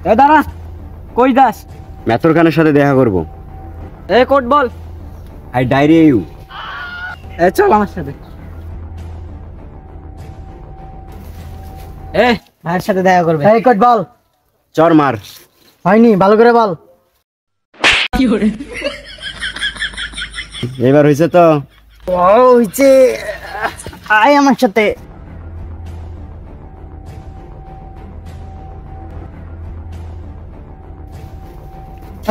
এ দাঁড়া, কই যাস? মেথর খানের সাথে দেখা করব। এ কোট বল। I dare you. এ চল আমার সাথে। এ ভাইয়ের সাথে দেখা করবে। এই কোট বল। চর মার। হয়নি, ভালো করে বল। এবার হয়েছে তো? ও হইছে, আয় আমার সাথে।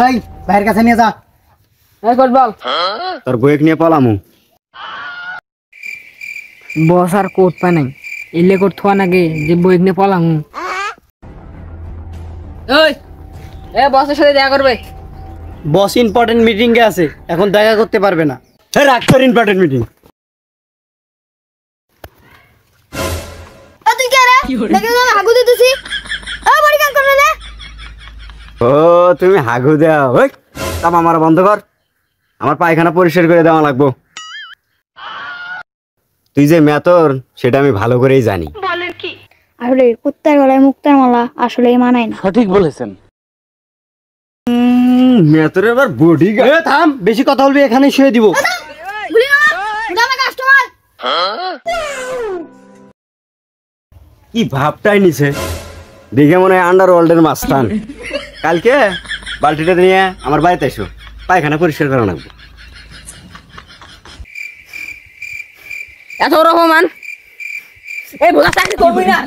এই ভাইয়ের কাছে নিয়ে যা। এই কোট বল। তোর বইক নিয়ে পলামু। বস আর কোট পা নাই, এলে কোট থোয়া নাগে যে বইক নিয়ে পলাম। ওই এ বসের সাথে দেখা করবে। বস ইম্পর্টেন্ট মিটিং এ আছে, এখন দেখা করতে পারবে না। রাখ তোর ইম্পর্টেন্ট মিটিং। তুই কে রে? দেখে আমি হাগু দিতেছি। বাড়ি কাম করে রে। ও তুমি হাগু দাও। ওই তাম আমার বন্ধ কর, আমার পায়খানা পরিষ্কার করে দেওয়া লাগবো। তুই যে মেথর সেটা আমি ভালো করেই জানি। আসলে কুত্তার গলায় মুক্তার মালা আসলে মানায় না। সঠিক বলেছেন। মেথর এবার বডি থাম, বেশি কথা বলবি এখানে শুয়ে দিব। গুলি মার, ওটা আমার কাস্টমার। কি ভাবটাই নিছে, দেখে মনে হয় আন্ডারওয়ার্ল্ডের মাস্তান। কালকে বালতিটা নিয়ে আমার বাড়িতে এসো, পায়খানা পরিষ্কার করা লাগবে। এত রকমান এই বোঝা চাকরি করবি না।